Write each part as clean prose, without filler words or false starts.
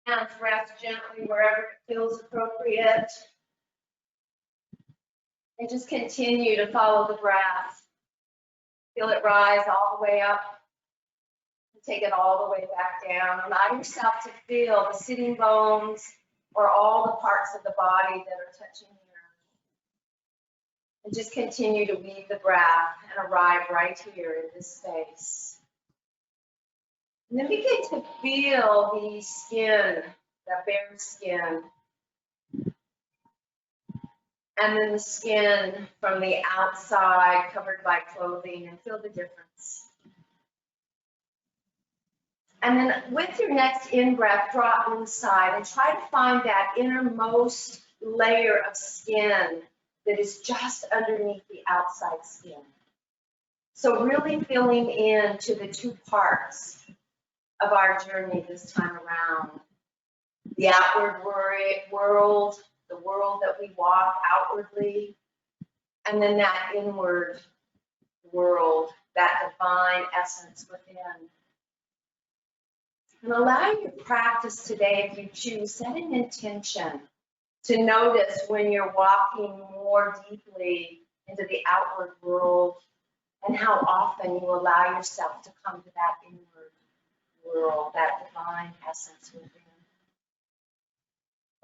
Hands rest gently wherever it feels appropriate. And just continue to follow the breath. Feel it rise all the way up. And take it all the way back down. Allow yourself to feel the sitting bones or all the parts of the body that are touching the earth. And just continue to weave the breath and arrive right here in this space. And then begin to feel the skin, that bare skin. And then the skin from the outside covered by clothing, and feel the difference. And then with your next in-breath, draw inside and try to find that innermost layer of skin that is just underneath the outside skin. So really filling into the two parts of our journey this time around. The outward world, the world that we walk outwardly, and then that inward world, that divine essence within. And allow your practice today, if you choose, set an intention to notice when you're walking more deeply into the outward world and how often you allow yourself to come to that inward world, that divine essence within.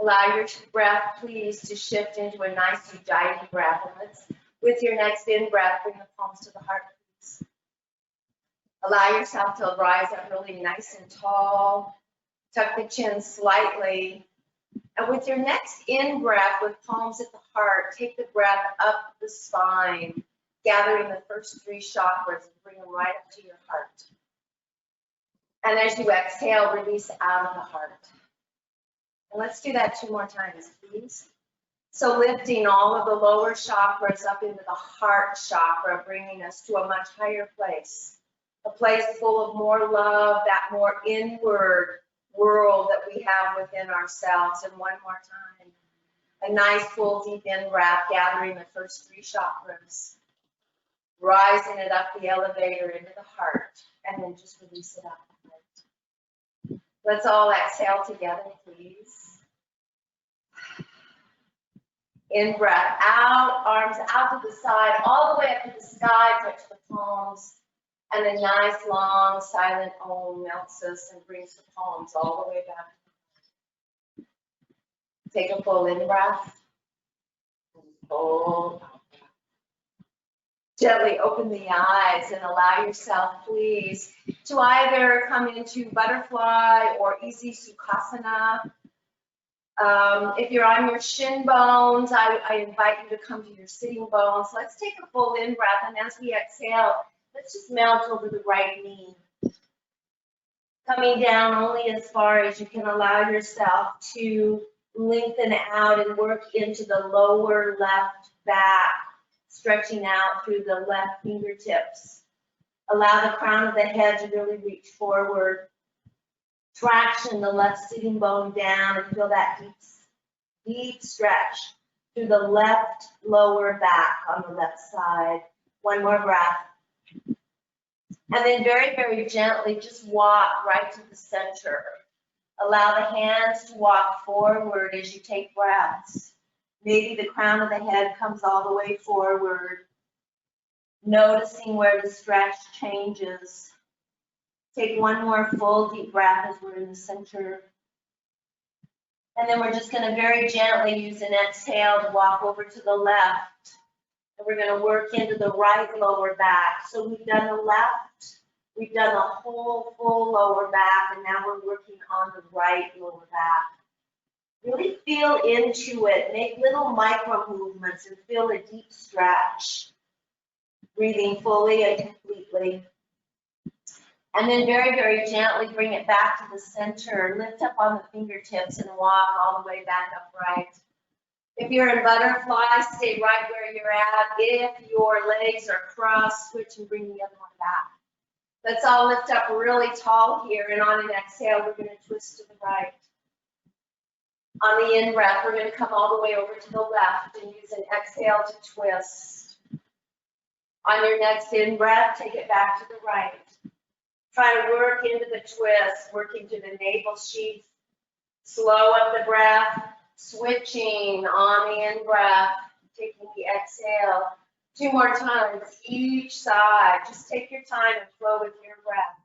Allow your breath, please, to shift into a nice Ujjayi breath. And let's, with your next in-breath, bring the palms to the heart, please. Allow yourself to rise up really nice and tall. Tuck the chin slightly. And with your next in-breath, with palms at the heart, take the breath up the spine, gathering the first three chakras and bring them right up to your heart. And as you exhale, release out of the heart. And let's do that 2 more times, please. So lifting all of the lower chakras up into the heart chakra, bringing us to a much higher place. A place full of more love, that more inward world that we have within ourselves. And one more time. A nice full deep in-breath, gathering the first 3 chakras. Rising it up the elevator into the heart. And then just release it up. Let's all exhale together, please. In breath out, arms out to the side, all the way up to the sky, touch the palms. And a nice, long, silent Om melts us and brings the palms all the way back. Take a full in-breath. Full out. Gently open the eyes and allow yourself, please, to either come into butterfly or easy Sukhasana. If you're on your shin bones, I invite you to come to your sitting bones. Let's take a full in-breath, and as we exhale, let's just melt over the right knee. Coming down only as far as you can allow yourself to lengthen out and work into the lower left back, stretching out through the left fingertips. Allow the crown of the head to really reach forward. Traction the left sitting bone down and feel that deep stretch through the left lower back on the left side. One more breath. And then very, very gently, just walk right to the center. Allow the hands to walk forward as you take breaths. Maybe the crown of the head comes all the way forward. Noticing where the stretch changes. Take one more full deep breath as we're in the center. And then we're just going to very gently use an exhale to walk over to the left. And we're going to work into the right lower back. So we've done the left, we've done the whole full lower back, and now we're working on the right lower back. Really feel into it, make little micro movements and feel a deep stretch. Breathing fully and completely. And then very, very gently bring it back to the center. Lift up on the fingertips and walk all the way back upright. If you're in butterfly, stay right where you're at. If your legs are crossed, switch and bring the other one back. Let's all lift up really tall here, and on an exhale, we're going to twist to the right. On the in-breath, we're going to come all the way over to the left and use an exhale to twist. On your next in-breath, take it back to the right. Try to work into the twist, working to the navel sheath, Slow up the breath, switching on the in-breath, taking the exhale. 2 more times, each side. Just take your time and flow with your breath.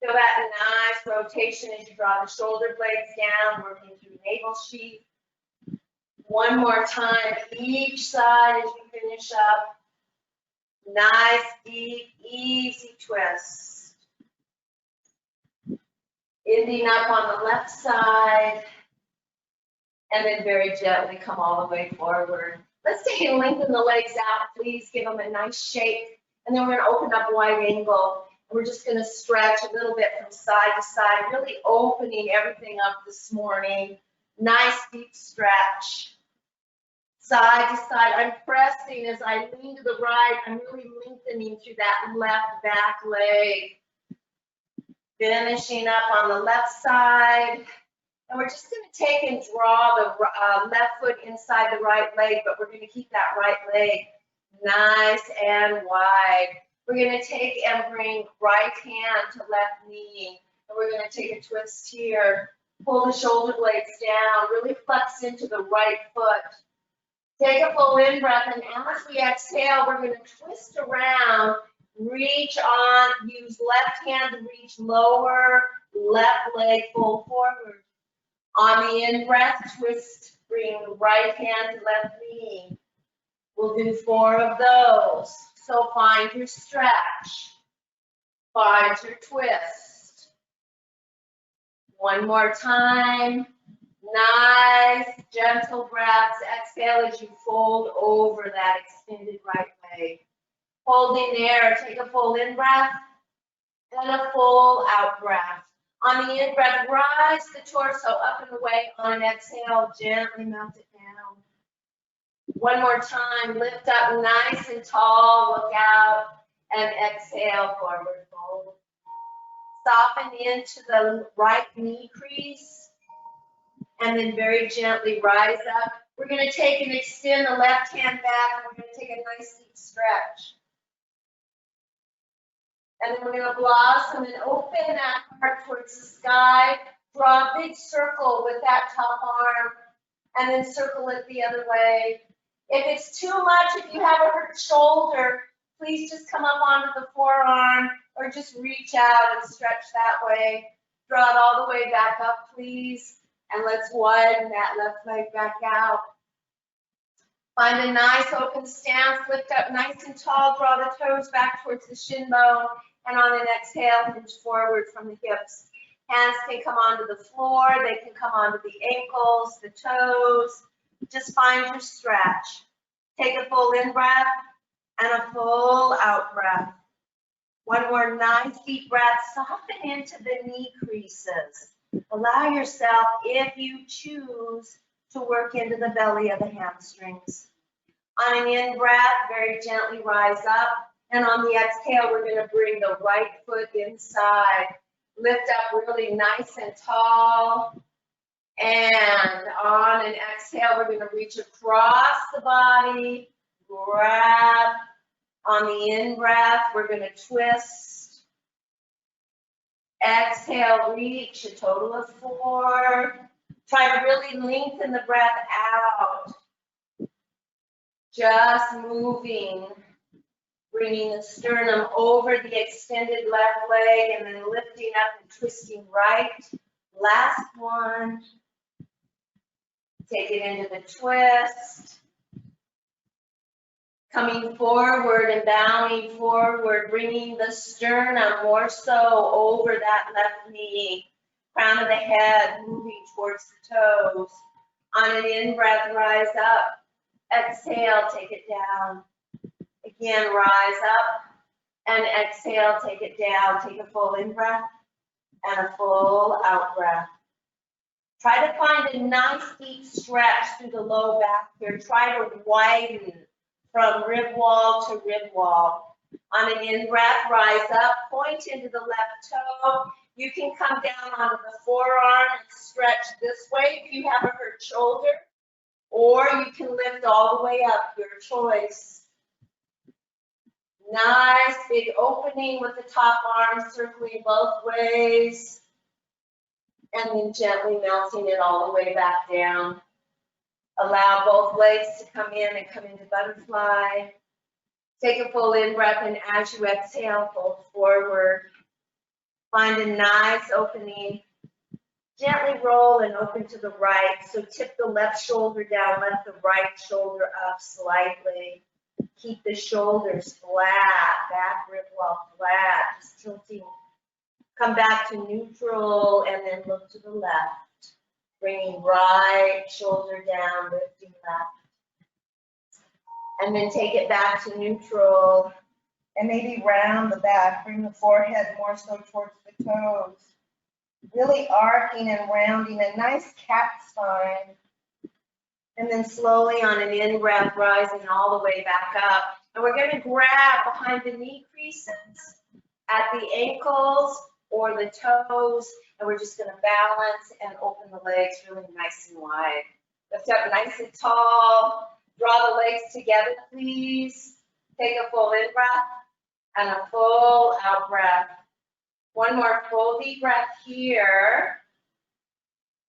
Feel that nice rotation as you draw the shoulder blades down, working through navel sheath. 1 more time, each side as you finish up. Nice, deep, easy twist. Ending up on the left side, and then very gently come all the way forward. Let's take and lengthen the legs out, please. Give them a nice shake, and then we're gonna open up wide angle. We're just gonna stretch a little bit from side to side, really opening everything up this morning. Nice deep stretch. Side to side, I'm pressing as I lean to the right. I'm really lengthening through that left back leg. Finishing up on the left side. And we're just going to take and draw the left foot inside the right leg, but we're going to keep that right leg nice and wide. We're going to take and bring right hand to left knee. And we're going to take a twist here. Pull the shoulder blades down. Really flex into the right foot. Take a full in-breath, and as we exhale, we're going to twist around, reach on, use left hand to reach lower, left leg full forward. On the in-breath, twist, bring right hand to left knee. We'll do 4 of those. So find your stretch, find your twist. 1 more time. Nice, gentle breaths. Exhale as you fold over that extended right leg. Holding there, take a full in-breath and a full out-breath. On the in-breath, rise the torso up and away. On an exhale, gently melt it down. 1 more time, lift up nice and tall, look out, and exhale, forward fold. Soften into the right knee crease. And then very gently rise up. We're going to take and extend the left hand back, and we're going to take a nice deep stretch. And then we're going to blossom and open that heart towards the sky. Draw a big circle with that top arm, and then circle it the other way. If it's too much, if you have a hurt shoulder, please just come up onto the forearm, or just reach out and stretch that way. Draw it all the way back up, please. And let's widen that left leg back out. Find a nice open stance, lift up nice and tall, draw the toes back towards the shin bone, and on an exhale, hinge forward from the hips. Hands can come onto the floor, they can come onto the ankles, the toes. Just find your stretch. Take a full in-breath and a full out-breath. 1 more nice deep breath, soften into the knee creases. Allow yourself, if you choose, to work into the belly of the hamstrings. On an in-breath, very gently rise up. And on the exhale, we're going to bring the right foot inside. Lift up really nice and tall. And on an exhale, we're going to reach across the body. Grab. On the in-breath, we're going to twist. Exhale, reach, a total of 4. Try to really lengthen the breath out. Just moving, bringing the sternum over the extended left leg and then lifting up and twisting right. Last one. Take it into the twist. Coming forward and bowing forward, bringing the sternum more so over that left knee. Crown of the head moving towards the toes. On an in-breath, rise up. Exhale, take it down. Again, rise up. And exhale, take it down. Take a full in-breath and a full out-breath. Try to find a nice deep stretch through the low back here. Try to widen from rib wall to rib wall. On an in-breath, rise up, point into the left toe. You can come down onto the forearm and stretch this way if you have a hurt shoulder, or you can lift all the way up, your choice. Nice big opening with the top arm circling both ways. And then gently melting it all the way back down. Allow both legs to come in and come into butterfly. Take a full in-breath, and as you exhale, fold forward. Find a nice opening. Gently roll and open to the right. So tip the left shoulder down, let the right shoulder up slightly. Keep the shoulders flat, back rib wall flat, just tilting. Come back to neutral and then look to the left. Bringing right shoulder down, lifting left. And then take it back to neutral and maybe round the back. Bring the forehead more so towards the toes. Really arcing and rounding a nice cat spine. And then slowly on an in-breath, rising all the way back up. And we're going to grab behind the knee creases, at the ankles or the toes, and we're just going to balance and open the legs really nice and wide. Lift up nice and tall. Draw the legs together, please. Take a full in-breath and a full out-breath. One more full deep breath here.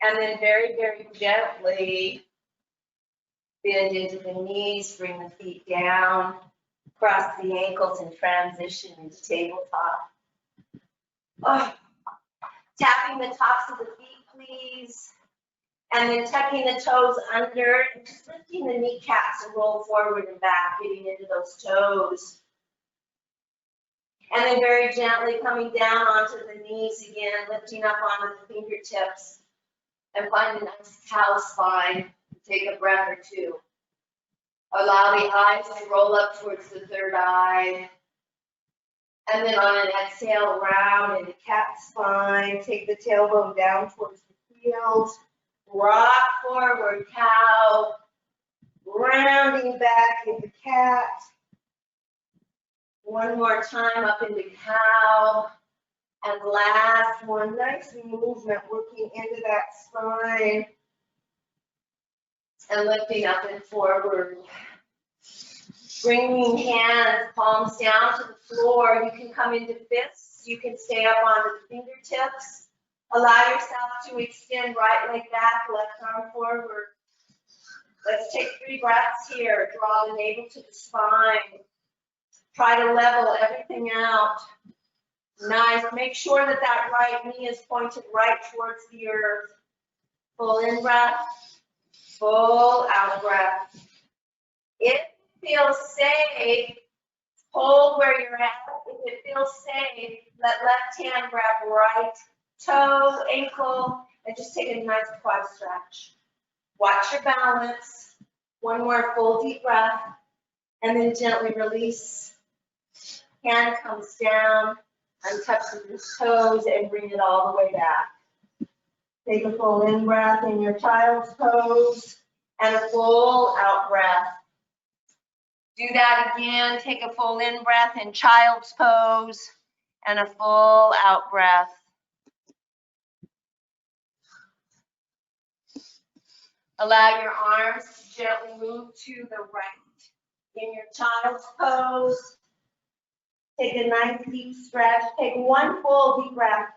And then very, very gently bend into the knees, bring the feet down, cross the ankles and transition into tabletop. Oh. Tapping the tops of the feet, please. And then tucking the toes under, and just lifting the kneecaps and roll forward and back, getting into those toes. And then very gently coming down onto the knees again, lifting up onto the fingertips, and find a nice cow spine. Take a breath or two. Allow the eyes to roll up towards the third eye. And then on an exhale, round into cat spine. Take the tailbone down towards the heels. Rock forward, cow. Rounding back into cat. One more time up into cow. And last one, nice movement, working into that spine. And lifting up and forward. Bringing hands, palms down to the floor. You can come into fists. You can stay up onto the fingertips. Allow yourself to extend right leg back, left arm forward. Let's take 3 breaths here. Draw the navel to the spine. Try to level everything out. Nice. Make sure that that right knee is pointed right towards the earth. Full in breath. Full out breath. If it feels safe, hold where you're at. If it feels safe, let left hand grab right toe, ankle, and just take a nice quad stretch. Watch your balance. One more full deep breath, and then gently release. Hand comes down, untouches the toes, and bring it all the way back. Take a full in breath in your child's pose, and a full out breath. Do that again. Take a full in breath in child's pose, and a full out breath. Allow your arms to gently move to the right in your child's pose. Take a nice deep stretch. Take one full deep breath.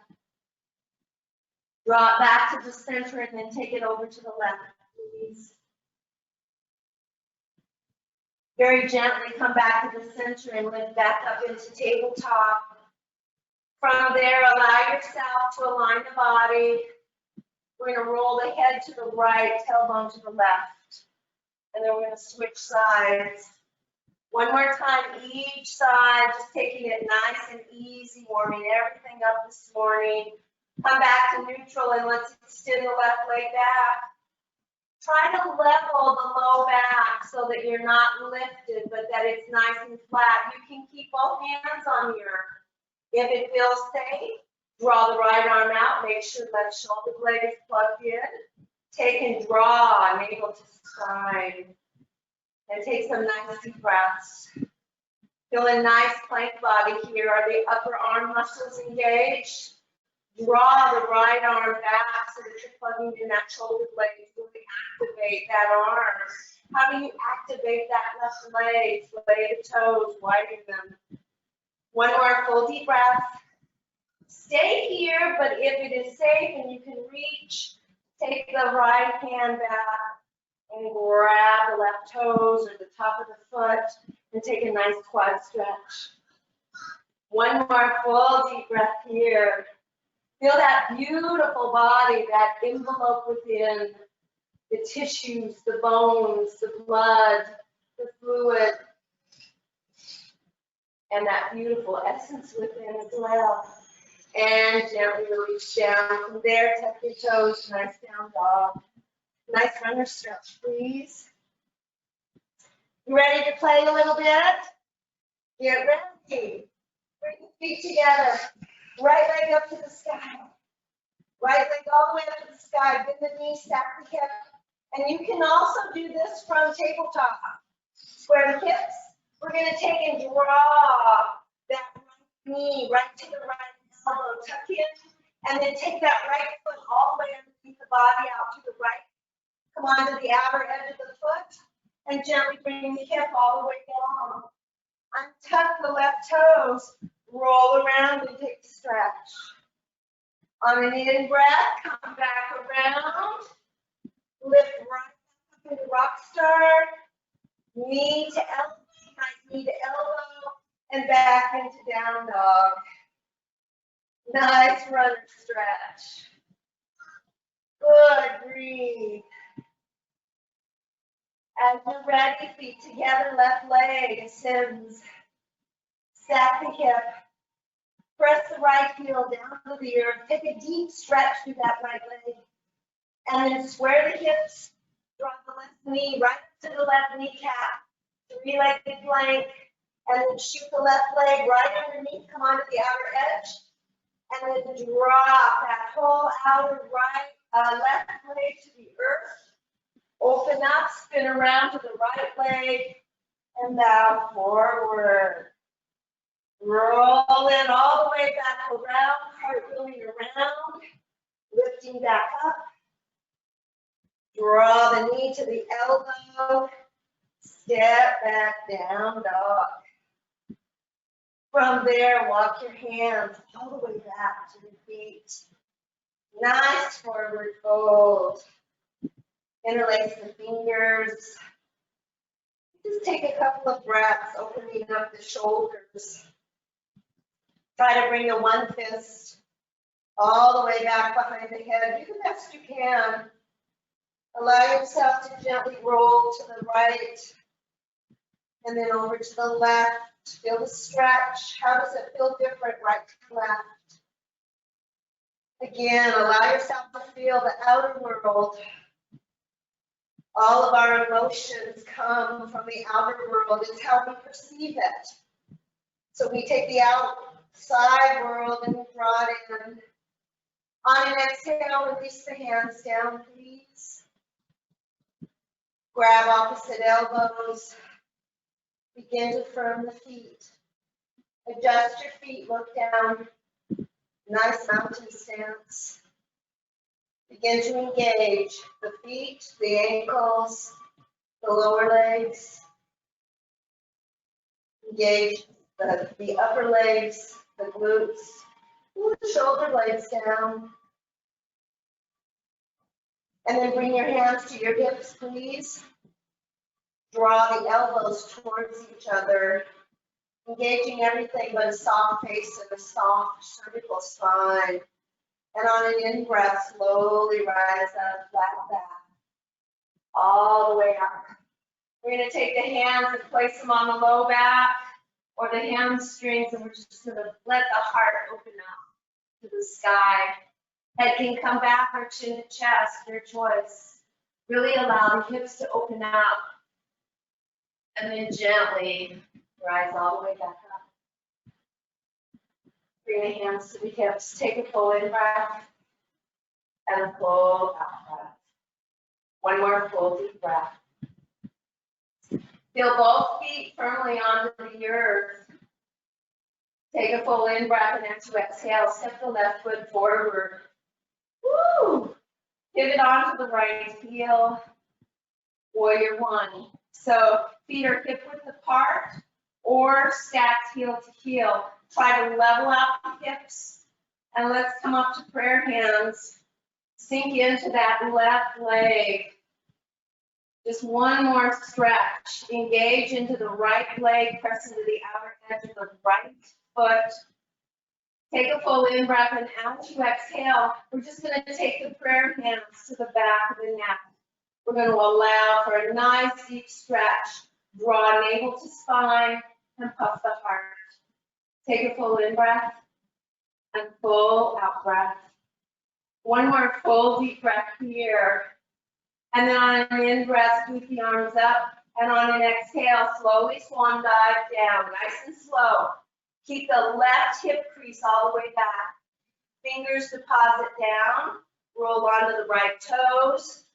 Draw it back to the center and then take it over to the left, please. Very gently come back to the center and lift back up into tabletop. From there, allow yourself to align the body. We're going to roll the head to the right, tailbone to the left. And then we're going to switch sides. One more time, each side, just taking it nice and easy, warming everything up this morning. Come back to neutral and let's extend the left leg back. Try to level the low back so that you're not lifted, but that it's nice and flat. You can keep both hands on here. If it feels safe, draw the right arm out. Make sure left shoulder blade is plugged in. Take and draw, navel to spine. And take some nice deep breaths. Feel a nice plank body here. Are the upper arm muscles engaged? Draw the right arm back so that you're plugging in that shoulder blade. Really activate that arm. How do you activate that left leg? Lay the toes, widen them. One more full deep breath. Stay here, but if it is safe and you can reach, take the right hand back and grab the left toes or the top of the foot and take a nice quad stretch. One more full deep breath here. Feel that beautiful body, that envelope within, the tissues, the bones, the blood, the fluid, and that beautiful essence within as well. And gently release down. From there, tuck your toes, nice down dog. Nice runner stretch, please. You ready to play a little bit? Get ready. Bring the feet together. Right leg up to the sky. Right leg all the way up to the sky. Bend the knee, stack the hip. And you can also do this from tabletop. Square the hips. We're going to take and draw that right knee right to the right elbow. Tuck in. And then take that right foot all the way underneath the body out to the right. Come onto the outer edge of the foot. And gently bring the hip all the way down. Untuck the left toes. Roll around and take the stretch. On an in breath, come back around. Lift right up into rock star. Knee to elbow, right knee to elbow, and back into down dog. Nice runner stretch. Good, breathe. As you're ready, feet together, left leg ascends. Stack the hip. Press the right heel down to the earth. Take a deep stretch through that right leg. And then square the hips. Drop the left knee right to the left kneecap. Three-legged plank. And then shoot the left leg right underneath. Come onto the outer edge. And then drop that whole outer left leg to the earth. Open up, spin around to the right leg. And bow forward. Roll in all the way back around, cartwheeling around, lifting back up. Draw the knee to the elbow. Step back down dog. From there, walk your hands all the way back to the feet. Nice forward fold. Interlace the fingers. Just take a couple of breaths, opening up the shoulders. Try to bring the one fist all the way back behind the head. Do the best you can. Allow yourself to gently roll to the right and then over to the left. Feel the stretch. How does it feel different right to left? Again, allow yourself to feel the outer world. All of our emotions come from the outer world. It's how we perceive it. So we take the outside world and draw it in. On an exhale, release the hands down, please. Grab opposite elbows. Begin to firm the feet. Adjust your feet, look down. Nice mountain stance. Begin to engage the feet, the ankles, the lower legs. Engage the upper legs, the glutes. Pull the shoulder blades down. And then bring your hands to your hips, please. Draw the elbows towards each other, engaging everything but a soft face and a soft cervical spine. And on an in-breath, slowly rise up, flat back, all the way up. We're going to take the hands and place them on the low back or the hamstrings, and we're just going to let the heart open up to the sky. Head can come back or chin to chest, your choice. Really allow the hips to open up. And then gently rise all the way back up. Bring the hands to the hips. Take a full in breath and a full out breath. One more full deep breath. Feel both feet firmly onto the earth. Take a full in breath, and as you exhale, step the left foot forward. Woo! Pivot onto the right heel. Warrior one. So feet are hip width apart or stacked heel to heel. Try to level out the hips And let's come up to prayer hands. Sink into that left leg. Just one more stretch. Engage into the right leg, press into the outer edge of the right foot. Take a full in breath, and as you exhale, we're just going to take the prayer hands to the back of the neck. We're going to allow for a nice deep stretch. Draw navel to spine and puff the heart. Take a full in breath and full out breath. One more full deep breath here. And then on an in breath, sweep the arms up. And on an exhale, slowly swan dive down, nice and slow. Keep the left hip crease all the way back. Fingers deposit down. Roll onto the right toes.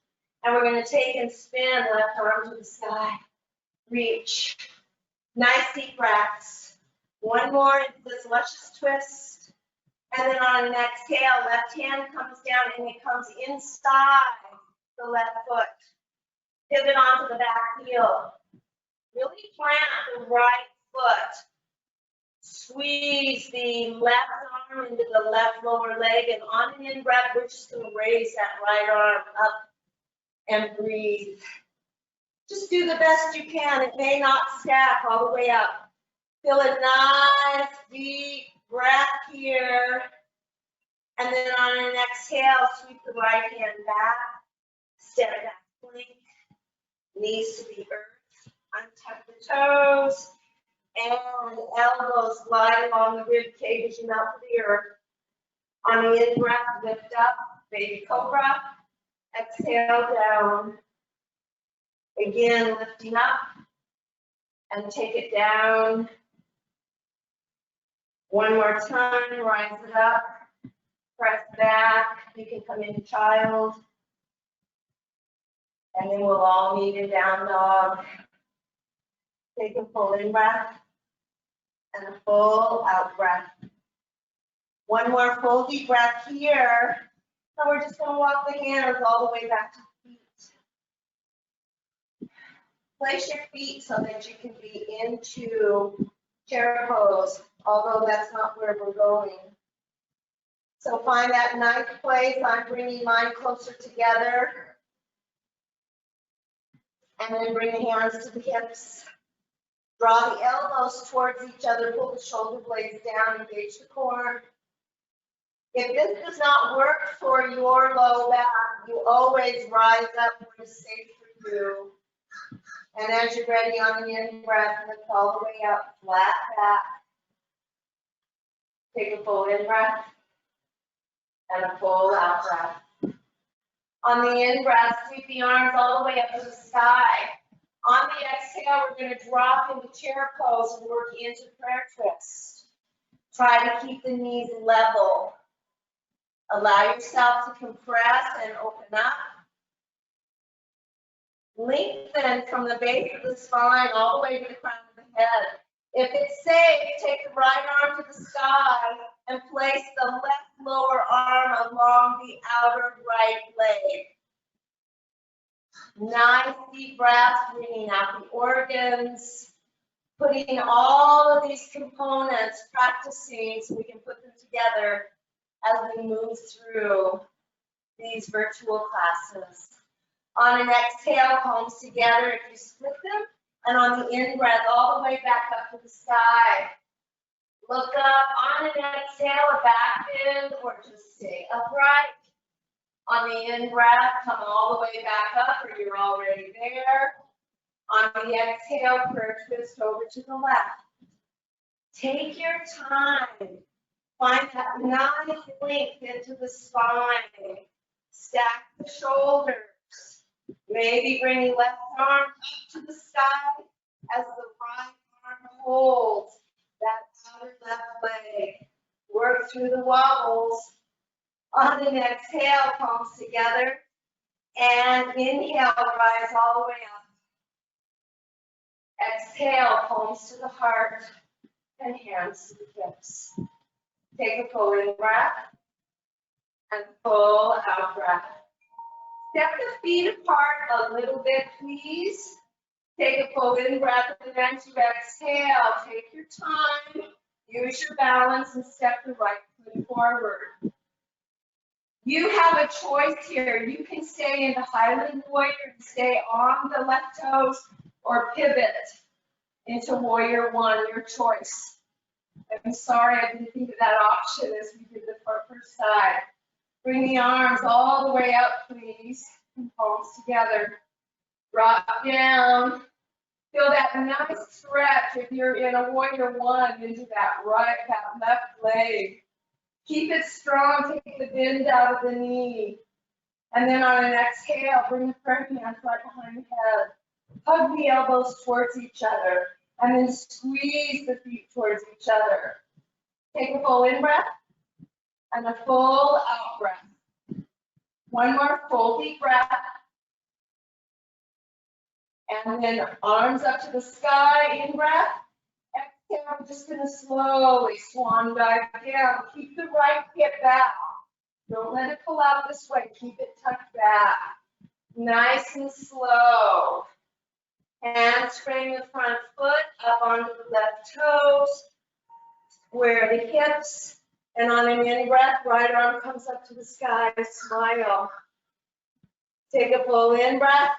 And we're going to take and spin left arm to the sky. Reach. Nice deep breaths. One more into this luscious twist. And then on an exhale, left hand comes down and it comes inside the left foot. Pivot onto the back heel. Really plant the right foot. Squeeze the left arm into the left lower leg, and on an in breath, we're just going to raise that right arm up and breathe. Just do the best you can. It may not stack all the way up. Feel a nice deep breath here. And then on an exhale, sweep the right hand back. Step back plank. Knees to the earth. Untuck the toes. And elbows glide along the rib cage and up to the earth. On the in breath, lift up, baby cobra. Exhale down. Again, lifting up. And take it down. One more time, rise it up. Press back. You can come into child. And then we'll all meet in down dog. Take a full in breath. And a full out breath. One more full deep breath here. And we're just going to walk the hands all the way back to the feet. Place your feet so that you can be into chair pose, although that's not where we're going. So find that nice place. I'm bringing mine closer together. And then bring the hands to the hips. Draw the elbows towards each other, pull the shoulder blades down, engage the core. If this does not work for your low back, you always rise up when it's safe for you. And as you're ready on the in breath, lift all the way up, flat back. Take a full in breath and a full out breath. On the in breath, sweep the arms all the way up to the sky. On the exhale, we're going to drop into chair pose and work into prayer twist. Try to keep the knees level. Allow yourself to compress and open up. Lengthen from the base of the spine all the way to the crown of the head. If it's safe, take the right arm to the sky and place the left lower arm along the outer right leg. Nice deep breaths, bringing out the organs, putting all of these components, practicing so we can put them together as we move through these virtual classes. On an exhale, palms together if you split them, and on the in-breath, all the way back up to the sky. Look up, on an exhale, a back bend, or just stay upright. On the in-breath, come all the way back up, or you're already there. On the exhale, prayer twist over to the left. Take your time. Find that nice length into the spine. Stack the shoulders. Maybe bring the left arm up to the sky as the right arm holds that outer left leg. Work through the wobbles. On an exhale, palms together. And inhale, rise all the way up. Exhale, palms to the heart and hands to the hips. Take a full in breath and full out breath. Step the feet apart a little bit, please. Take a full in breath, and as you exhale, take your time. Use your balance and step the right foot forward. You have a choice here. You can stay in the Highland Warrior and stay on the left toes or pivot into Warrior One, your choice. I'm sorry I didn't think of that option as we did the first side. Bring the arms all the way up, please, and palms together. Drop down. Feel that nice stretch if you're in a Warrior One into that left leg. Keep it strong, take the bend out of the knee. And then on an exhale, bring the prayer hands right behind the head. Hug the elbows towards each other. And then squeeze the feet towards each other. Take a full in-breath and a full out-breath. One more full deep breath. And then arms up to the sky, in-breath. Exhale, I'm just going to slowly swan dive down. Keep the right hip back. Don't let it pull out this way. Keep it tucked back. Nice and slow. Hands frame the front foot up onto the left toes. Square the hips. And on an in-breath, right arm comes up to the sky. Smile. Take a full in-breath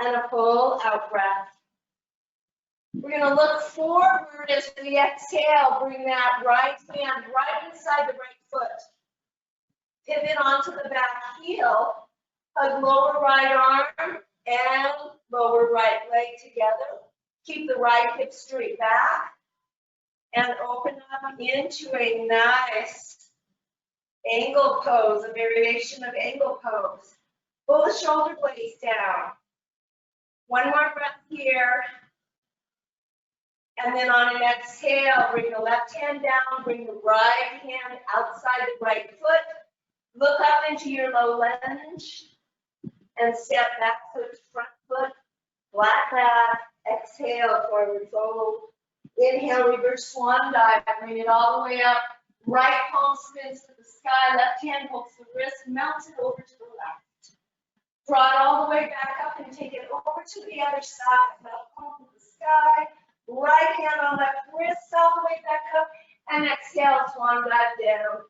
and a full out-breath. We're going to look forward as we exhale. Bring that right hand right inside the right foot. Pivot onto the back heel. Hug lower right arm and lower right leg together. Keep the right hip straight back. And open up into a nice angle pose, a variation of angle pose. Pull the shoulder blades down. One more breath here. And then on an exhale, bring the left hand down, bring the right hand outside the right foot. Look up into your low lunge and step back foot to front foot, flat back, exhale, forward fold. Inhale, reverse swan dive, bring it all the way up. Right palm spins to the sky, left hand holds the wrist, mounts it over to the left. Draw it all the way back up and take it over to the other side. Left palm to the sky, right hand on left wrist, all the way back up, and exhale, swan dive down.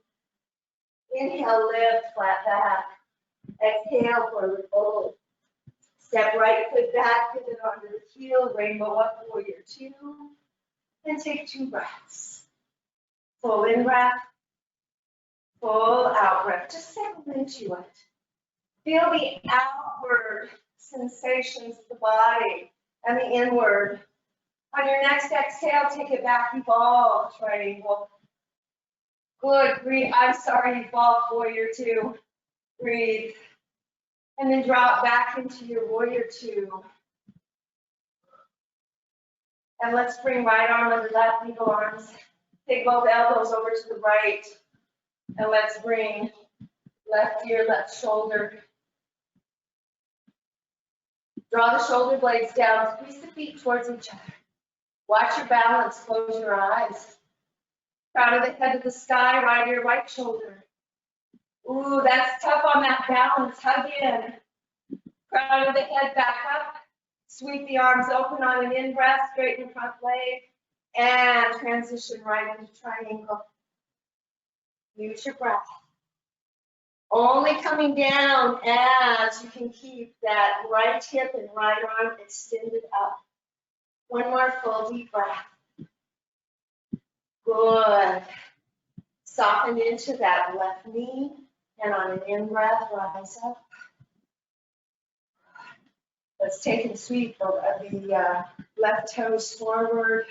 Inhale, lift, flat back. Exhale, forward fold. Step right foot back, pivot onto the heel, rainbow up, warrior two. And take 2 breaths. Full in breath, full out breath. Just settle into it. Feel the outward sensations of the body and the inward. On your next exhale, take it back, evolve, triangle. Good, breathe. I'm sorry, evolve, warrior two. Breathe. And then drop back into your warrior two. And let's bring right arm under left, eagle arms. Take both elbows over to the right. And let's bring left ear, left shoulder. Draw the shoulder blades down. Squeeze the feet towards each other. Watch your balance. Close your eyes. Crown of the head to the sky, right ear, right shoulder. Ooh, that's tough on that balance. Hug in. Crown of the head back up. Sweep the arms open on an in-breath, straighten the front leg, and transition right into triangle. Use your breath. Only coming down as you can keep that right hip and right arm extended up. One more full deep breath. Good. Soften into that left knee, and on an in-breath, rise up. Let's take and sweep the left toes forward.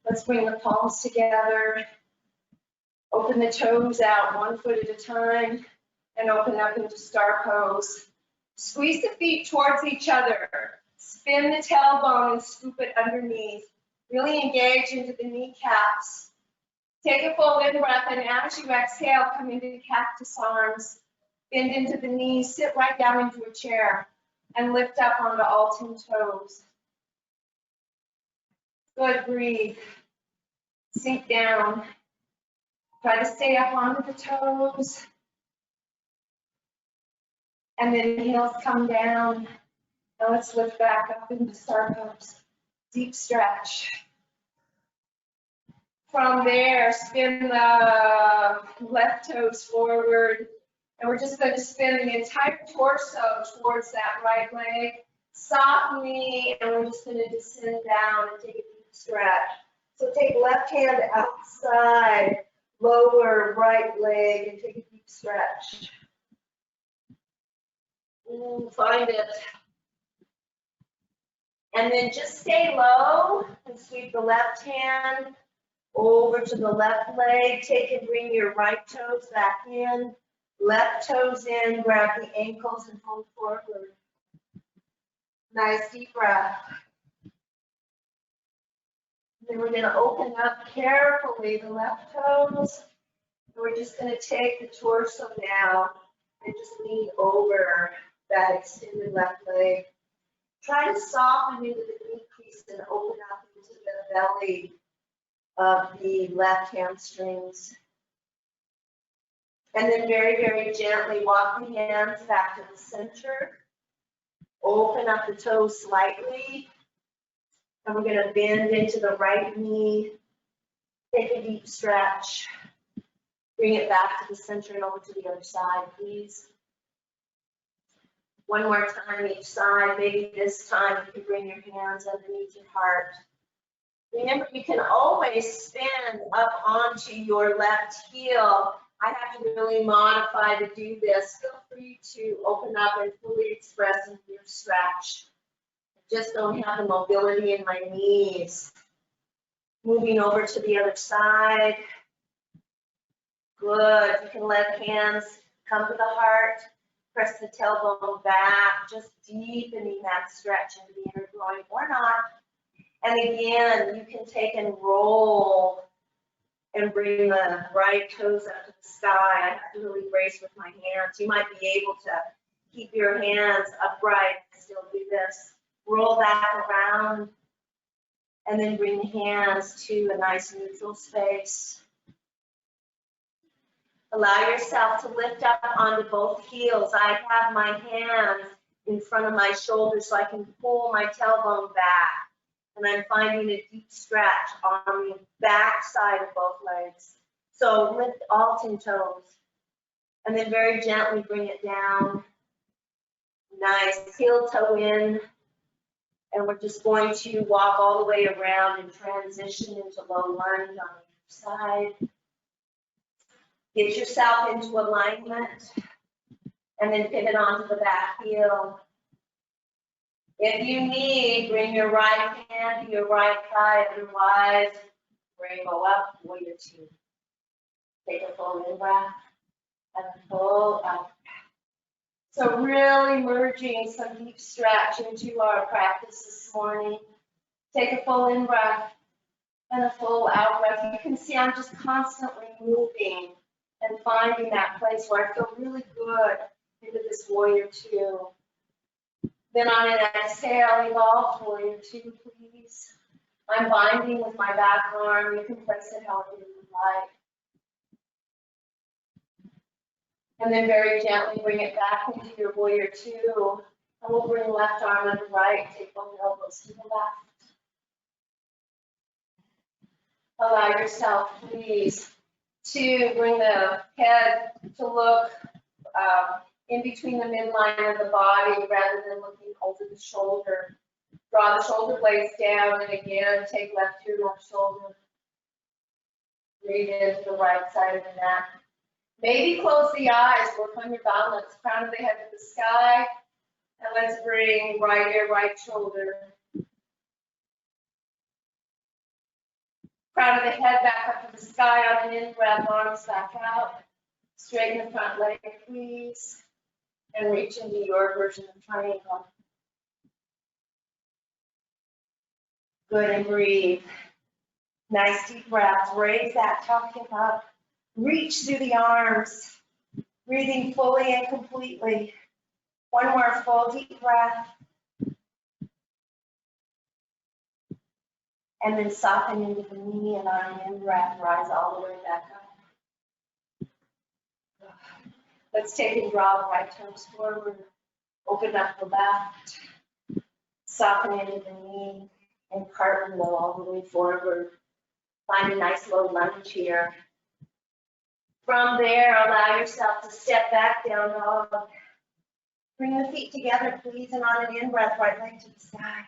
Let's bring the palms together. Open the toes out 1 foot at a time and open up into star pose. Squeeze the feet towards each other. Spin the tailbone and scoop it underneath. Really engage into the kneecaps. Take a full in-breath, and as you exhale, come into cactus arms. Bend into the knees, sit right down into a chair. And lift up onto all 10 toes. Good, breathe. Sink down. Try to stay up onto the toes. And then heels come down. Now let's lift back up into star pose. Deep stretch. From there, spin the left toes forward. And we're just going to spin the entire torso towards that right leg, softly, and we're just going to descend down and take a deep stretch. So take left hand outside, lower right leg, and take a deep stretch. Find it. And then just stay low and sweep the left hand over to the left leg. Take and bring your right toes back in. Left toes in, grab the ankles and fold forward. Nice deep breath. Then we're going to open up carefully the left toes. And we're just going to take the torso now and just lean over that extended left leg. Try to soften into the knee crease and open up into the belly of the left hamstrings. And then very, very gently walk the hands back to the center. Open up the toes slightly. And we're going to bend into the right knee. Take a deep stretch. Bring it back to the center and over to the other side, please. One more time each side. Maybe this time you can bring your hands underneath your heart. Remember, you can always spin up onto your left heel. I have to really modify to do this. Feel free to open up and fully express in your stretch. Just don't have the mobility in my knees. Moving over to the other side. Good. You can let hands come to the heart. Press the tailbone back, just deepening that stretch into the inner groin or not. And again, you can take and roll and bring the right toes up to the sky. I have to really brace with my hands. You might be able to keep your hands upright and still do this. Roll back around and then bring the hands to a nice neutral space. Allow yourself to lift up onto both heels. I have my hands in front of my shoulders so I can pull my tailbone back. And I'm finding a deep stretch on the back side of both legs. So lift all 10 toes. And then very gently bring it down. Nice. Heel toe in. And we're just going to walk all the way around and transition into low lunge on either side. Get yourself into alignment. And then pivot onto the back heel. If you need, bring your right hand to your right thigh, otherwise, rainbow up, warrior two. Take a full in breath and a full out. So really merging some deep stretch into our practice this morning. Take a full in breath and a full out breath. You can see I'm just constantly moving and finding that place where I feel really good into this warrior two. Then on an exhale, evolve warrior two, please. I'm binding with my back arm. You can place it however you would like. And then very gently bring it back into your warrior two. And we'll bring left arm under right. Take both elbows to the left. Allow yourself, please, to bring the head to look in between the midline of the body rather than looking over the shoulder. Draw the shoulder blades down and again take left to left shoulder. Breathe into the right side of the neck. Maybe close the eyes, work on your balance, crown of the head to the sky. And let's bring right ear, right shoulder. Crown of the head back up to the sky on an in-breath, arms back out. Straighten the front leg, please. And reach into your version of triangle. Good, and breathe. Nice deep breaths. Raise that top hip up. Reach through the arms. Breathing fully and completely. One more full deep breath. And then soften into the knee and on an in-breath, rise all the way back up. Let's take and draw the right toes forward. Open up the left. Soften into the knee and cartwheel all the way forward. Find a nice low lunge here. From there, allow yourself to step back, down dog. Bring the feet together, please, and on an in-breath, right leg to the sky.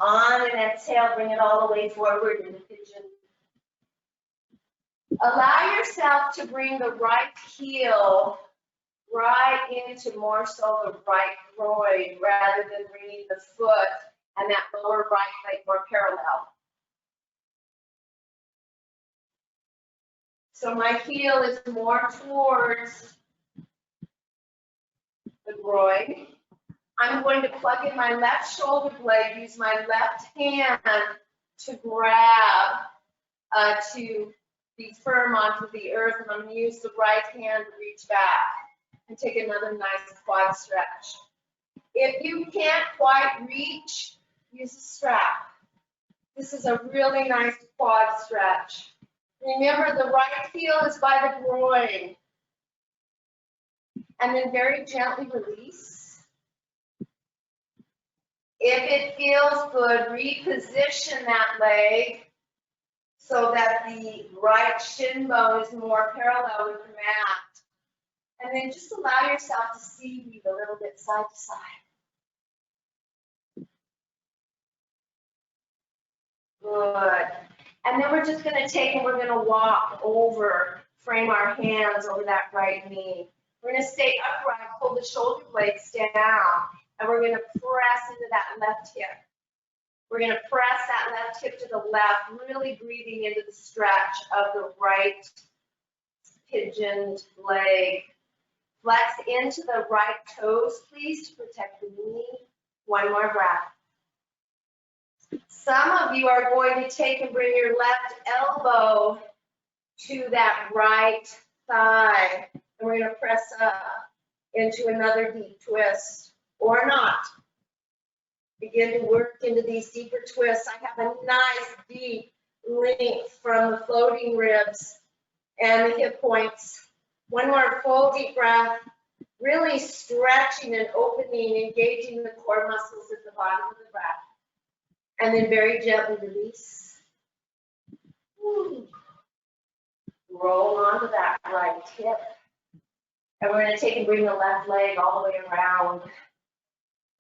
On an exhale, bring it all the way forward into pigeon. Allow yourself to bring the right heel right into more so the right groin rather than bringing the foot and that lower right leg more parallel. So my heel is more towards the groin. I'm going to plug in my left shoulder blade, use my left hand to grab, to be firm onto the earth, and I'm going to use the right hand to reach back and take another nice quad stretch. If you can't quite reach, use a strap. This is a really nice quad stretch. Remember, the right heel is by the groin. And then very gently release. If it feels good, reposition that leg so that the right shin bone is more parallel with the mat. And then just allow yourself to seaweed a little bit side to side. Good. And then we're just going to take and we're going to walk over, frame our hands over that right knee. We're going to stay upright, pull the shoulder blades down, and we're going to press into that left hip. We're going to press that left hip to the left, really breathing into the stretch of the right pigeoned leg. Flex into the right toes, please, to protect the knee. One more breath. Some of you are going to take and bring your left elbow to that right thigh. And we're going to press up into another deep twist, or not. Begin to work into these deeper twists. I have a nice deep length from the floating ribs and the hip points. One more full deep breath, really stretching and opening, engaging the core muscles at the bottom of the breath. And then very gently release. Roll onto that right hip. And we're going to take and bring the left leg all the way around.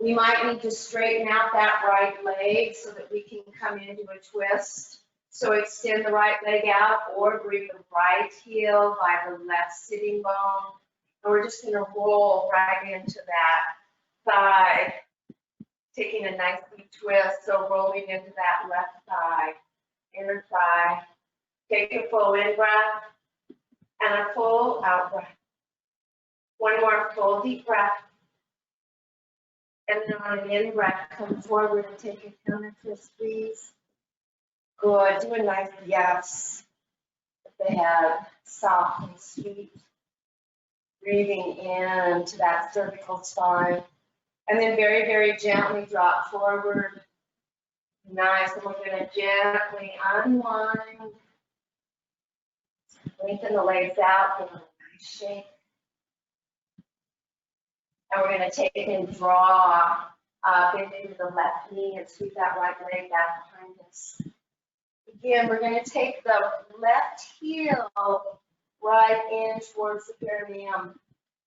We might need to straighten out that right leg so that we can come into a twist. So extend the right leg out or bring the right heel by the left sitting bone. And we're just going to roll right into that thigh. Taking a nice deep twist, so rolling into that left thigh, inner thigh. Take a full in breath and a full out breath. One more full deep breath. And then on an in breath, come forward and take a counter twist, please. Good. Do a nice yes. With the head soft and sweet. Breathing into that cervical spine. And then very, very gently drop forward. Nice. And we're going to gently unwind. Lengthen the legs out. Give them a nice shake. And we're going to take and draw up into the left knee and sweep that right leg back behind us. Again, we're going to take the left heel right in towards the perineum.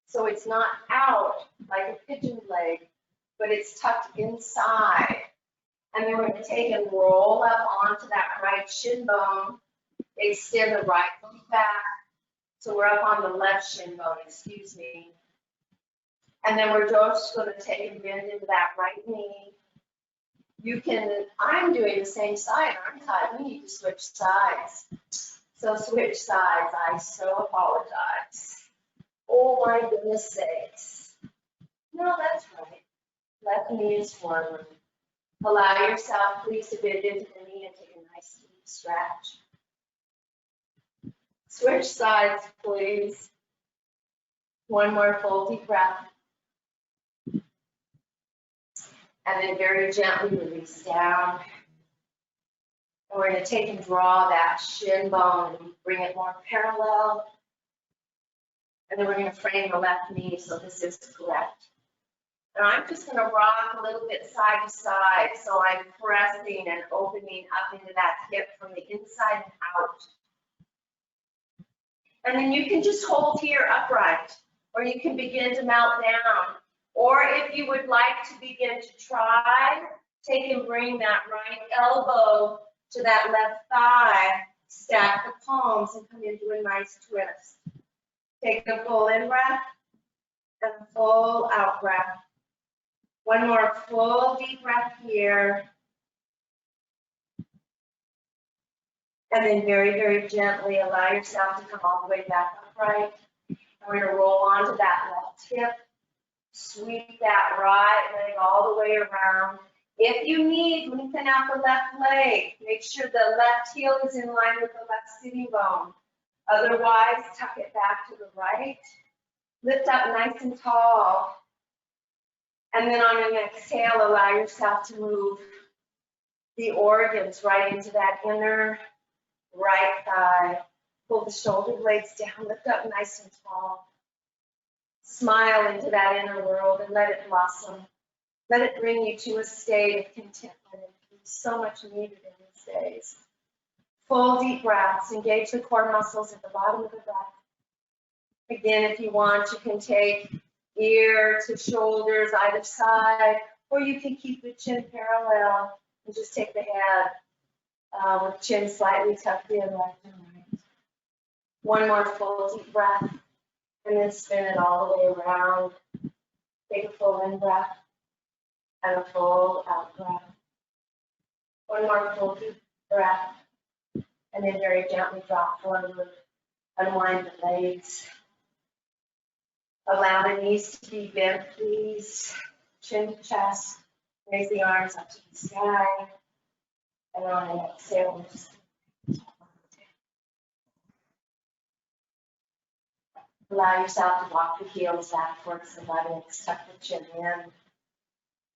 So it's not out like a pigeon leg, but it's tucked inside. And then we're going to take and roll up onto that right shin bone. Extend the right foot back. So we're up on the left shin bone, excuse me. And then we're just going to take and bend into that right knee. You can, I'm doing the same side, aren't I? We need to switch sides. So switch sides, I so apologize. Oh my goodness sakes. No, that's right. Left knee is forward. Allow yourself, please, to bend into the knee and take a nice deep stretch. Switch sides, please. One more full deep breath. And then very gently release down. And we're going to take and draw that shin bone and bring it more parallel. And then we're going to frame the left knee so this is correct. And I'm just gonna rock a little bit side to side, so I'm pressing and opening up into that hip from the inside and out. And then you can just hold here upright, or you can begin to mount down. Or if you would like to begin to try, take and bring that right elbow to that left thigh, stack the palms and come into a nice twist. Take a full in breath and a full out breath. One more full deep breath here. And then very, very gently allow yourself to come all the way back upright. We're going to roll onto that left hip. Sweep that right leg all the way around. If you need, lengthen out the left leg. Make sure the left heel is in line with the left sitting bone. Otherwise, tuck it back to the right. Lift up nice and tall. And then on an exhale, allow yourself to move the organs right into that inner right thigh. Pull the shoulder blades down, lift up nice and tall. Smile into that inner world and let it blossom. Let it bring you to a state of contentment and peace, so much needed in these days. Full deep breaths, engage the core muscles at the bottom of the breath. Again, if you want, you can take ear to shoulders either side, or you can keep the chin parallel and just take the head with chin slightly tucked in left and right. One more full deep breath, and then spin it all the way around. Take a full in breath and a full out breath. One more full deep breath, and then very gently drop forward. Unwind the legs. Allow the knees to be bent, please. Chin to chest. Raise the arms up to the sky. And on an exhale, just allow yourself to walk the heels back towards the buttocks. Tuck the chin in.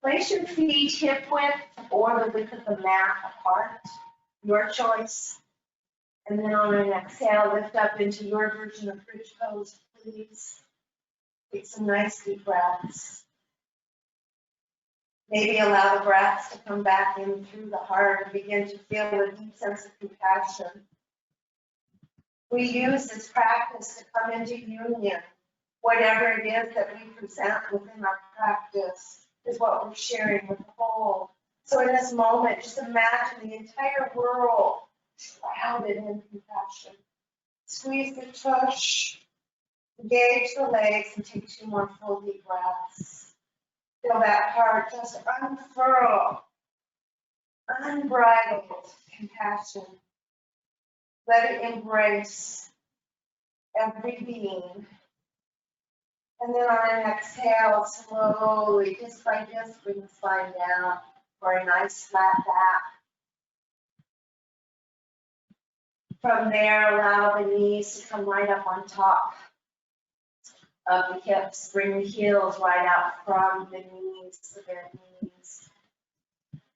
Place your feet hip width or the width of the mat apart. Your choice. And then on an exhale, lift up into your version of bridge pose, please. Take some nice deep breaths. Maybe allow the breaths to come back in through the heart and begin to feel a deep sense of compassion. We use this practice to come into union. Whatever it is that we present within our practice is what we're sharing with the whole. So in this moment, just imagine the entire world shrouded in compassion. Squeeze the tush, engage the legs, and take 2 more full deep breaths. Feel that heart just unfurl, unbridled compassion. Let it embrace every being. And then on an exhale, slowly, just by just, bring the spine down for a nice flat back. From there, allow the knees to come right up on top of the hips. Bring the heels right out from the knees, the bent knees.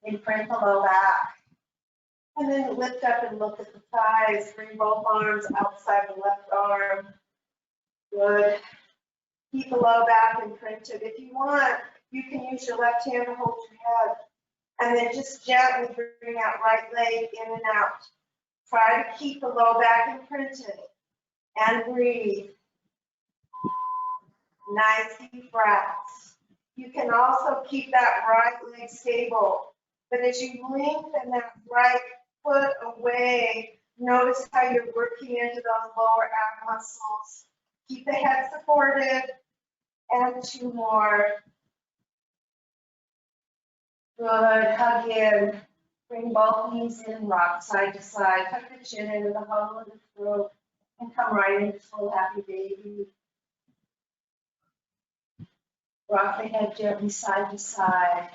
Imprint the low back. And then lift up and look at the thighs. Bring both arms outside the left arm. Good. Keep the low back imprinted. If you want, you can use your left hand to hold your head. And then just gently bring that right leg in and out. Try to keep the low back imprinted. And breathe. Nice deep breaths. You can also keep that right leg stable. But as you lengthen that right foot away, notice how you're working into those lower ab muscles. Keep the head supported. And 2 more. Good. Hug in. Bring both knees in, rock side to side. Tuck the chin into the hollow of the throat and come right into full happy baby. Rock the head gently side to side.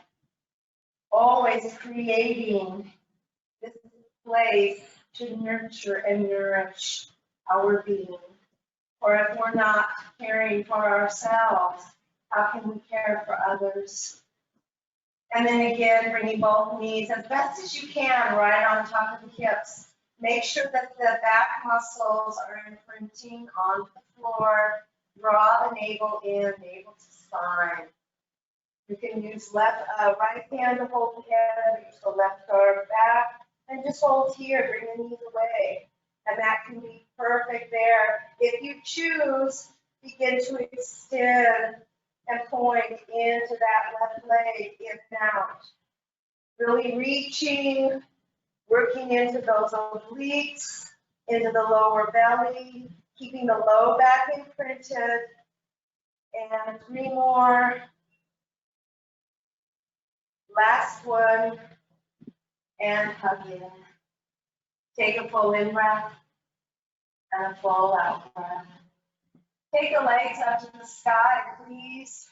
Always creating this place to nurture and nourish our being. Or if we're not caring for ourselves, how can we care for others? And then again, bringing both knees as best as you can right on top of the hips. Make sure that the back muscles are imprinting onto the floor. Draw the navel in, navel to spine. You can use right hand to hold the head, use the left arm back, and just hold here, bring the knees away. And that can be perfect there. If you choose, begin to extend and point into that left leg, in and out. Really reaching, working into those obliques, into the lower belly, keeping the low back imprinted. And 3 more. Last one. And hug in. Take a full in breath and a full out breath. Take the legs up to the sky, please.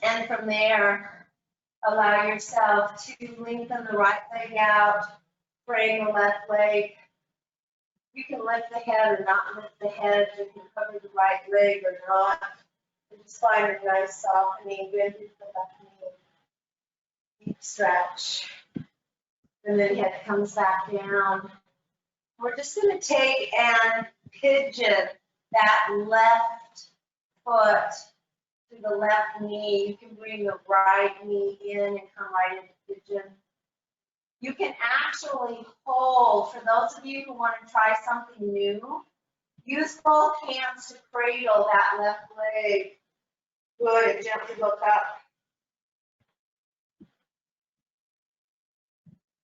And from there, allow yourself to lengthen the right leg out, frame the left leg. You can lift the head or not lift the head. You can cover the right leg or not. Just find a nice softening with the left knee. Deep stretch. And then head comes back down. We're just going to take and pigeon that left foot to the left knee. You can bring the right knee in and come right into pigeon. You can actually hold, for those of you who want to try something new, use both hands to cradle that left leg. Good, and gently look up.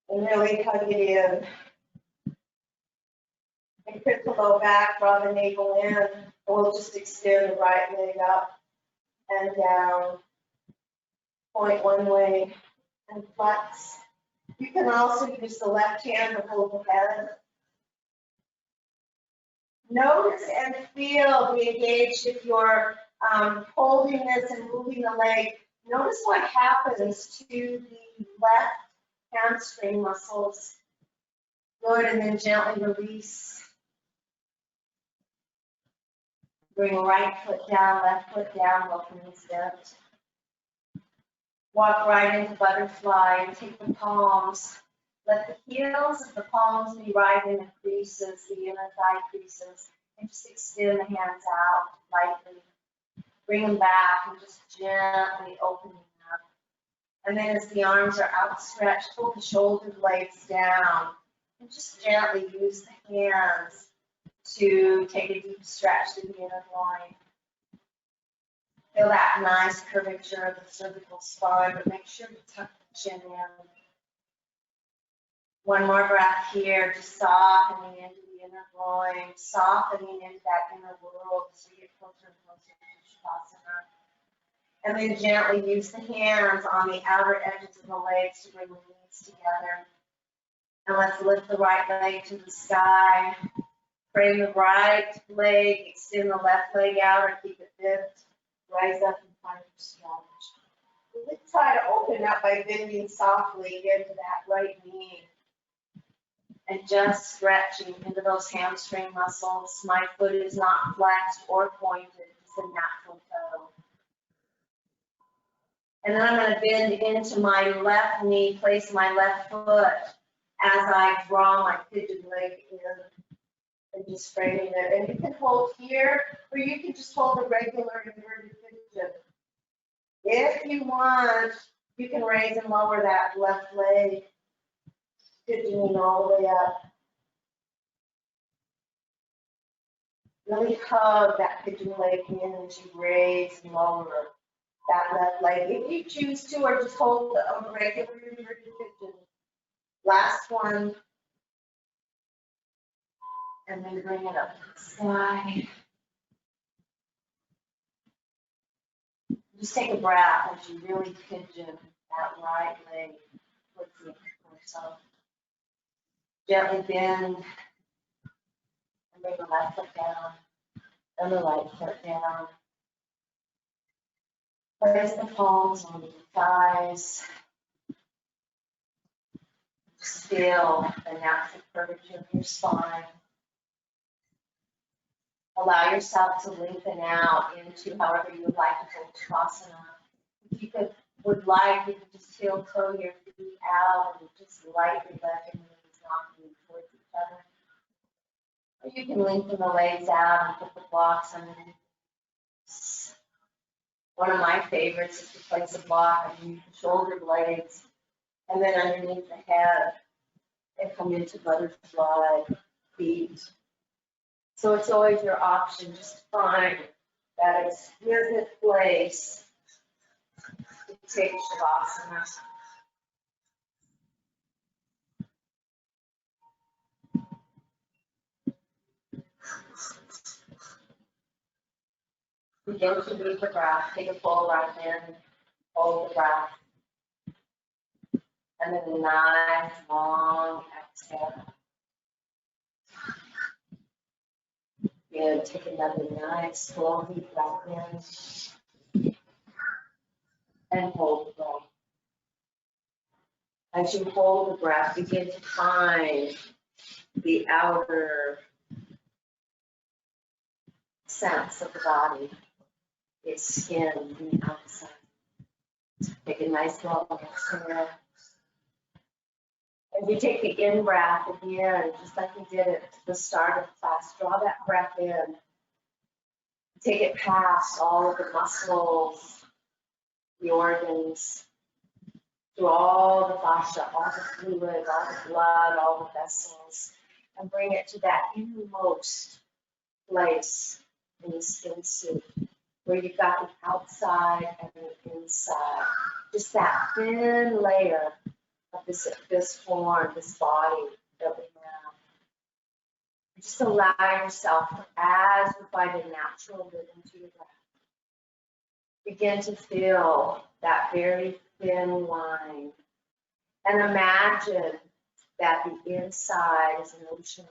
And really hug it in. And grip the low back, draw the navel in. And we'll just extend the right leg up and down. Point one way and flex. You can also use the left hand to hold the head. Notice and feel, be engaged if you're holding this and moving the leg. Notice what happens to the left hamstring muscles. Good, and then gently release. Bring right foot down, left foot down, welcome this bent. Walk right into butterfly and take the palms. Let the heels of the palms be right in the creases, the inner thigh creases, and just extend the hands out lightly. Bring them back and just gently open them up. And then as the arms are outstretched, pull the shoulder blades down and just gently use the hands to take a deep stretch to the inner groin. Feel that nice curvature of the cervical spine, but make sure to tuck the chin in. One more breath here, just softening into the inner groin, softening into that inner world as you get closer and closer to Shavasana. And then gently use the hands on the outer edges of the legs to bring the knees together. And let's lift the right leg to the sky. Frame the right leg, extend the left leg out or keep it bent. Rise up and find your stretch. Let's try to open up by bending softly into that right knee. And just stretching into those hamstring muscles. My foot is not flexed or pointed, it's a natural toe. And then I'm going to bend into my left knee, place my left foot as I draw my pigeon leg in. And just framing it. And you can hold here, or you can just hold a regular inverted pigeon. If you want, you can raise and lower that left leg, pigeoning all the way up. Really hug that pigeon leg in as you raise and lower that left leg. If you choose to, or just hold a regular inverted pigeon. Last one. And then bring it up to the sky. Just take a breath as you really pigeon that right leg towards the torso. Gently bend and bring the left foot down and the right foot down. Place the palms on the thighs. Just feel the natural curvature of your spine. Allow yourself to lengthen out into however you would like to hold Shavasana. If you would like, you could just heel toe your feet out and just lightly let your knees knock you towards each other. Or you can lengthen the legs out and put the blocks underneath. One of my favorites is to place a block underneath the shoulder blades and then underneath the head and come into butterfly feet. So it's always your option, just find that exquisite place to take Shavasana. Begin to move the breath, take a full breath in, hold the breath. And then a nice long exhale. Good, take another nice slow deep breath in and hold the breath. As you hold the breath, begin to find the outer sense of the body, its skin on the outside. Take a nice long exhale. As you take the in-breath again, just like we did at the start of class, draw that breath in. Take it past all of the muscles, the organs, through all the fascia, all the fluid, all the blood, all the vessels, and bring it to that innermost place in the skin suit, where you've got the outside and the inside. Just that thin layer of this form, this body that we have. Just allow yourself, as you find a natural rhythm to your breath, begin to feel that very thin line. And imagine that the inside is an ocean.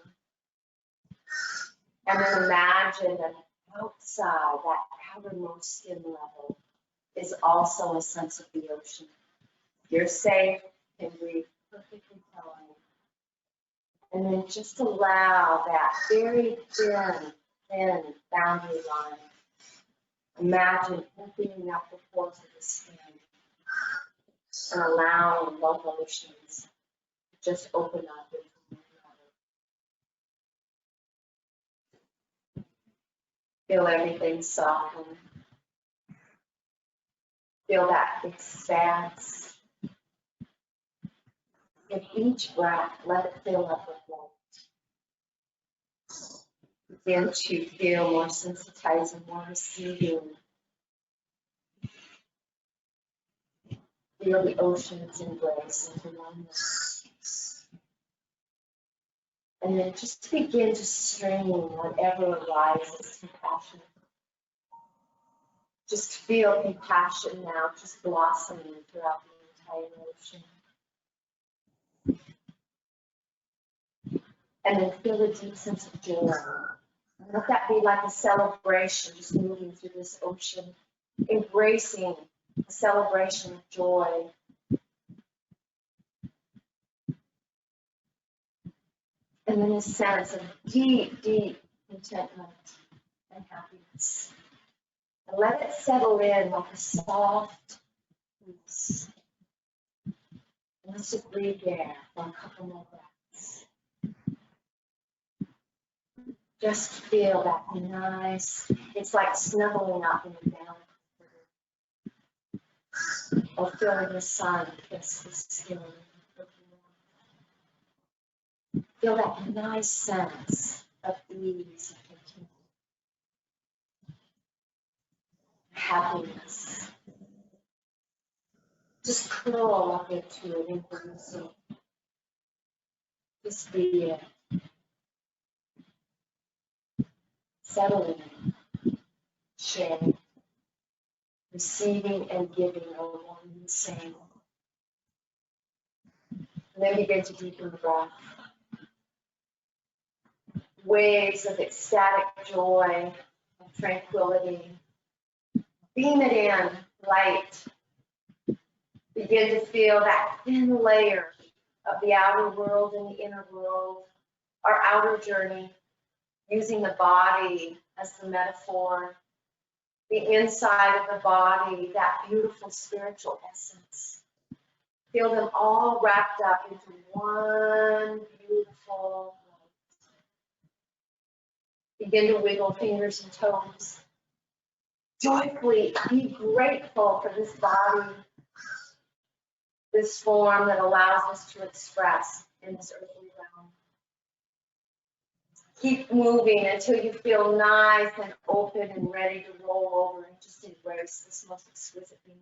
And then imagine that outside, that outermost skin level, is also a sense of the ocean. You're safe and breathe perfectly fine. And then just allow that very thin boundary line. Imagine opening up the pores of the skin and allowing both oceans to just open up into one another. Feel everything soften. Feel that expanse. With each breath, let it fill up with light. Begin to feel more sensitizing, more receiving. Feel the ocean's embrace into oneness. And then just begin to stream whatever arises, compassion. Just feel compassion now, just blossoming throughout the entire ocean. And then feel a deep sense of joy. And let that be like a celebration, just moving through this ocean, embracing a celebration of joy. And then a sense of deep, deep contentment and happiness. And let it settle in like a soft peace. And let's just breathe there for a couple more breaths. Just feel that nice, it's like snuggling up in the belly. Or feeling the sun kiss the skin. Feel that nice sense of ease and contentment. Happiness. Just curl up into it, embrace it. Just be it. Settling, sharing, receiving and giving are one and the same. And then begin to deepen the breath. Waves of ecstatic joy, of tranquility. Beam it in, light. Begin to feel that thin layer of the outer world and the inner world, our outer journey, using the body as the metaphor, the inside of the body, that beautiful spiritual essence. Feel them all wrapped up into one beautiful light. Begin to wiggle fingers and toes. joyfully be grateful for this body, this form that allows us to express in this earthly realm. Keep moving until you feel nice and open and ready to roll over and just embrace this most exquisite being.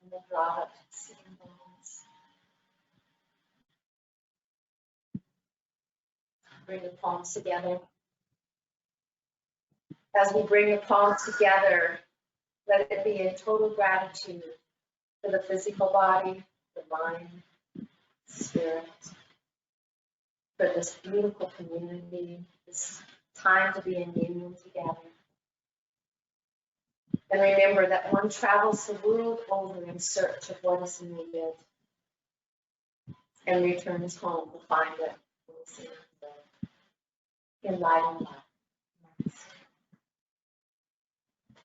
And then draw up to the sitting bones. Bring the palms together. As we bring the palms together, let it be in total gratitude for the physical body, the mind, the spirit, for this beautiful community, this time to be in union together. And remember that one travels the world over in search of what is needed and returns home to find it in light and love.